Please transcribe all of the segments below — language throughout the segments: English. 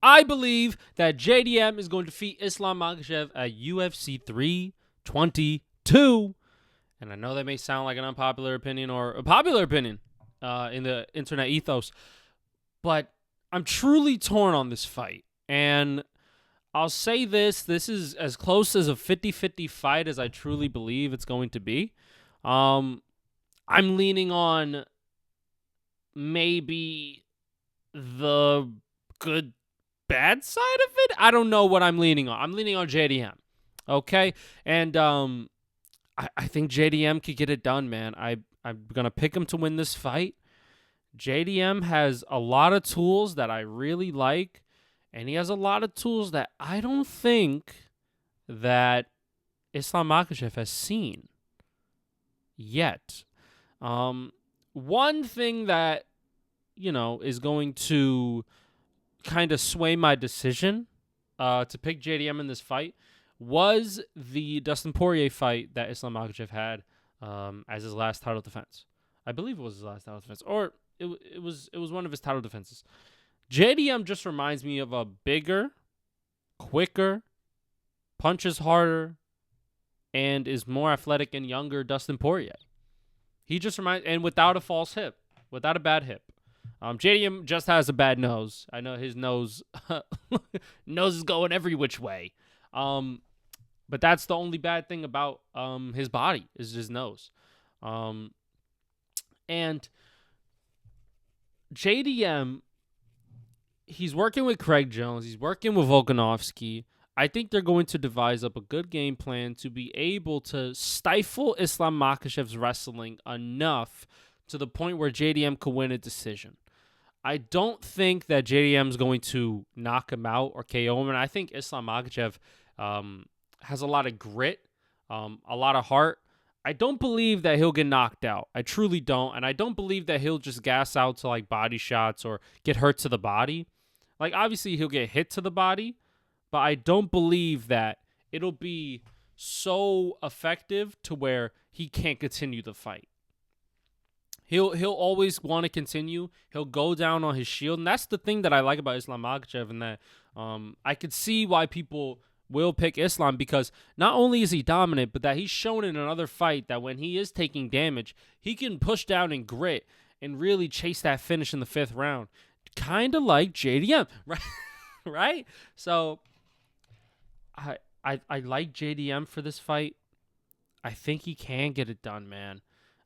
I believe that JDM is going to defeat Islam Makhachev at UFC 322. And I know that may sound like an unpopular opinion or a popular opinion in the internet ethos, but I'm truly torn on this fight. And I'll say this is as close as a 50-50 fight as I truly believe it's going to be. I'm leaning on maybe the good bad side of it. I don't know what I'm leaning on. I'm leaning on JDM. Okay? And I think JDM could get it done, man. I'm going to pick him to win this fight. JDM has a lot of tools that I really like, and he has a lot of tools that I don't think that Islam Makhachev has seen yet. One thing that, is going to kind of sway my decision to pick JDM in this fight was the Dustin Poirier fight that Islam Makhachev had as his last title defense. I believe it was his last title defense, or it was one of his title defenses. JDM just reminds me of a bigger, quicker, punches harder, and is more athletic and younger Dustin Poirier. He just reminds, and without a false hip, without a bad hip. JDM just has a bad nose. I know his nose is going every which way. But that's the only bad thing about his body is his nose. And JDM, he's working with Craig Jones. He's working with Volkanovski. I think they're going to devise up a good game plan to be able to stifle Islam Makhachev's wrestling enough to the point where JDM could win a decision. I don't think that JDM is going to knock him out or KO him. And I think Islam Makhachev has a lot of grit, a lot of heart. I don't believe that he'll get knocked out. I truly don't. And I don't believe that he'll just gas out to like body shots or get hurt to the body. Like obviously he'll get hit to the body, but I don't believe that it'll be so effective to where he can't continue the fight. He'll always want to continue. He'll go down on his shield. And that's the thing that I like about Islam Makhachev, and that I could see why people will pick Islam, because not only is he dominant, but that he's shown in another fight that when he is taking damage, he can push down and grit and really chase that finish in the 5th round. Kind of like JDM, right? Right? So I like JDM for this fight. I think he can get it done, man.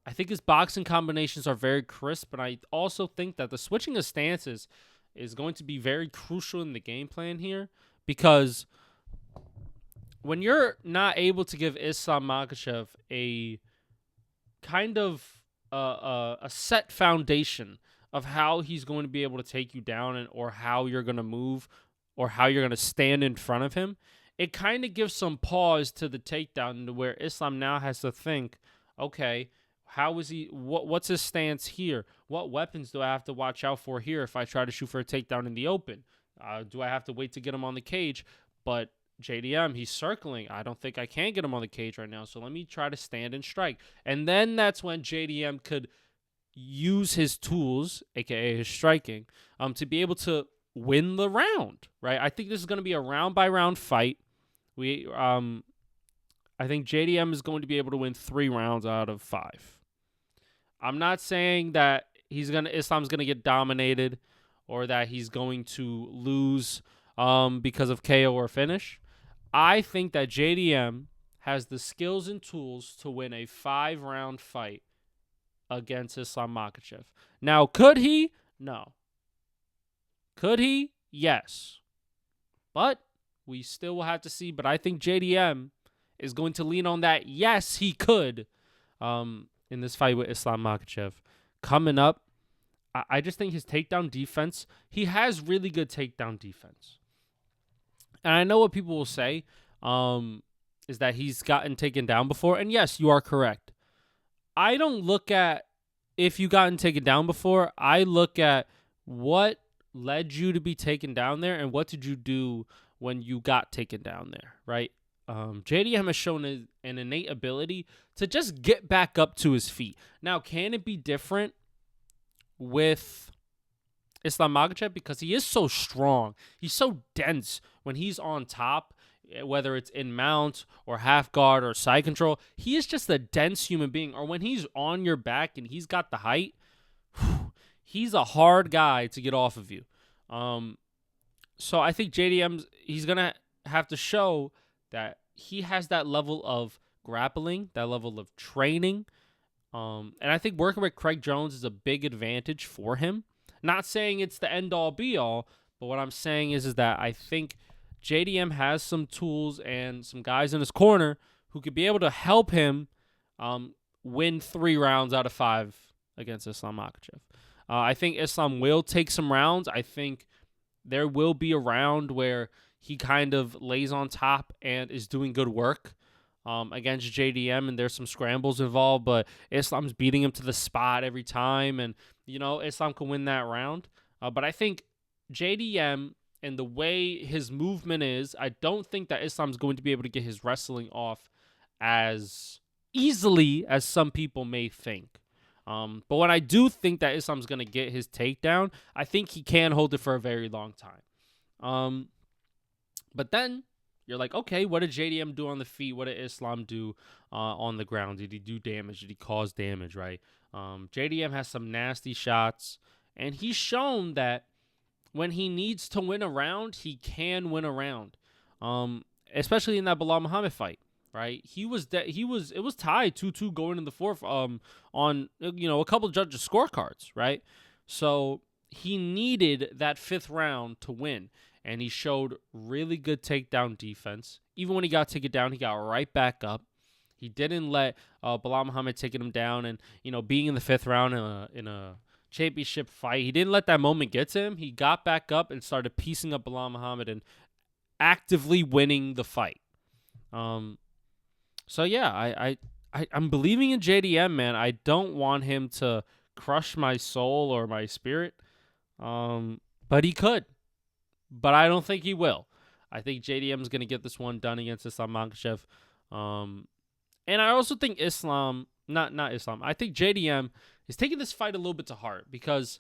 I think his boxing combinations are very crisp, but I also think that the switching of stances is going to be very crucial in the game plan here, because when you're not able to give Islam Makhachev a kind of a set foundation of how he's going to be able to take you down and or how you're going to move or how you're going to stand in front of him, it kind of gives some pause to the takedown, to where Islam now has to think, okay, how is he? What's his stance here? What weapons do I have to watch out for here if I try to shoot for a takedown in the open? Do I have to wait to get him on the cage? But JDM, he's circling. I don't think I can get him on the cage right now, so let me try to stand and strike. And then that's when JDM could use his tools, aka his striking, to be able to win the round. Right? I think this is going to be a round-by-round fight. I think JDM is going to be able to win 3 rounds out of 5. I'm not saying that Islam's gonna get dominated or that he's going to lose because of KO or finish. I think that JDM has the skills and tools to win a 5-round fight against Islam Makhachev. Now, could he? No. Could he? Yes. But we still will have to see. But I think JDM is going to lean on that. Yes, he could. In this fight with Islam Makhachev. Coming up, I just think his takedown defense, he has really good takedown defense. And I know what people will say is that he's gotten taken down before. And yes, you are correct. I don't look at if you gotten taken down before. I look at what led you to be taken down there and what did you do when you got taken down there, right? JDM has shown an innate ability to just get back up to his feet. Now, can it be different with Islam Makhachev because he is so strong. He's so dense when he's on top, whether it's in mount or half guard or side control. He is just a dense human being. Or when he's on your back and he's got the height, he's a hard guy to get off of you. So I think he's going to have to show that he has that level of grappling, that level of training. And I think working with Craig Jones is a big advantage for him. Not saying it's the end-all, be-all, but what I'm saying is that I think JDM has some tools and some guys in his corner who could be able to help him win 3 rounds out of 5 against Islam Makhachev. I think Islam will take some rounds. I think there will be a round where he kind of lays on top and is doing good work against JDM, and there's some scrambles involved, but Islam's beating him to the spot every time, and, Islam can win that round. But I think JDM and the way his movement is, I don't think that Islam's going to be able to get his wrestling off as easily as some people may think. But when I do think that Islam's going to get his takedown, I think he can hold it for a very long time. But then you're like, okay, what did JDM do on the feet? What did Islam do on the ground? Did he do damage? Did he cause damage, right? JDM has some nasty shots, and he's shown that when he needs to win a round, he can win a round, especially in that Belal Muhammad fight. Right, it was tied 2-2 going in the fourth on a couple of judges' scorecards, right? So he needed that 5th round to win, and he showed really good takedown defense. Even when he got taken down, he got right back up. He didn't let Belal Muhammad taking him down, and being in the 5th round in a championship fight, he didn't let that moment get to him. He got back up and started piecing up Belal Muhammad and actively winning the fight. So yeah, I'm believing in JDM, man. I don't want him to crush my soul or my spirit, but he could. But I don't think he will. I think JDM is going to get this one done against Islam Makhachev. And I also think I think JDM is taking this fight a little bit to heart because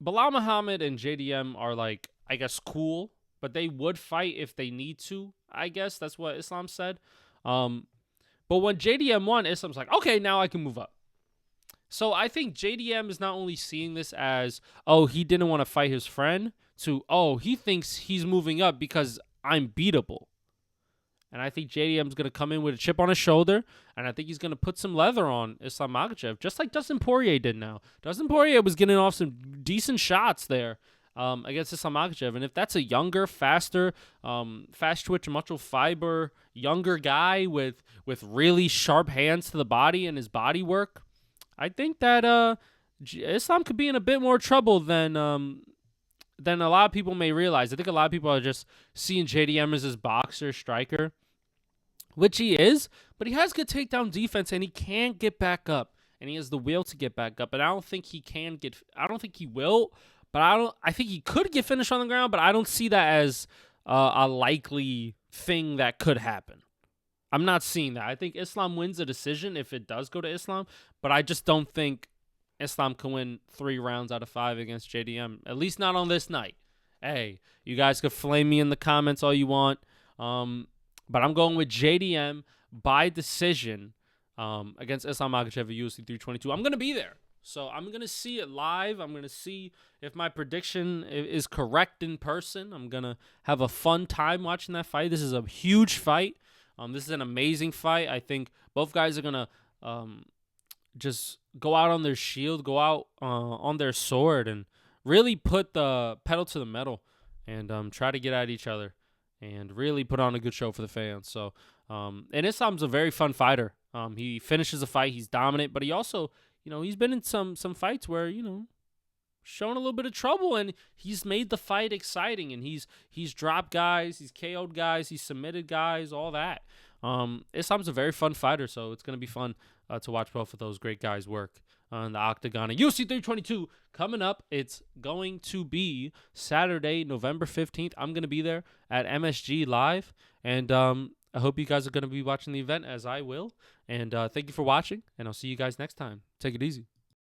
Belal Muhammad and JDM are like, I guess, cool, but they would fight if they need to. I guess that's what Islam said. But when JDM won, Islam's like, okay, now I can move up. So I think JDM is not only seeing this as, oh, he didn't want to fight his friend, to, oh, he thinks he's moving up because I'm beatable. And I think JDM's going to come in with a chip on his shoulder, and I think he's going to put some leather on Islam Makhachev, just like Dustin Poirier did now. Dustin Poirier was getting off some decent shots there against Islam Makhachev. And if that's a younger, faster, fast twitch, muscle fiber, younger guy with really sharp hands to the body and his body work, I think that Islam could be in a bit more trouble than a lot of people may realize. I think a lot of people are just seeing JDM as his boxer, striker, which he is, but he has good takedown defense, and he can get back up, and he has the will to get back up. And I don't think he will, but I think he could get finished on the ground, but I don't see that as a likely thing that could happen. I'm not seeing that. I think Islam wins a decision if it does go to Islam, but I just don't think Islam can win 3 rounds out of 5 against JDM, at least not on this night. Hey, you guys could flame me in the comments all you want, but I'm going with JDM by decision against Islam Makhachev at UFC 322. I'm going to be there, so I'm going to see it live. I'm going to see if my prediction is correct in person. I'm going to have a fun time watching that fight. This is a huge fight. This is an amazing fight. I think both guys are going to just go out on their shield, go out on their sword, and really put the pedal to the metal and try to get at each other and really put on a good show for the fans. So, and Islam's a very fun fighter. He finishes a fight, he's dominant, but he also, he's been in some fights where, shown a little bit of trouble, and he's made the fight exciting, and he's dropped guys, he's KO'd guys, he's submitted guys, all that. Islam's a very fun fighter, so it's going to be fun to watch both of those great guys work on the octagon. And UFC 322 coming up. It's going to be Saturday, November 15th. I'm going to be there at MSG Live, and I hope you guys are going to be watching the event as I will. And thank you for watching, and I'll see you guys next time. Take it easy.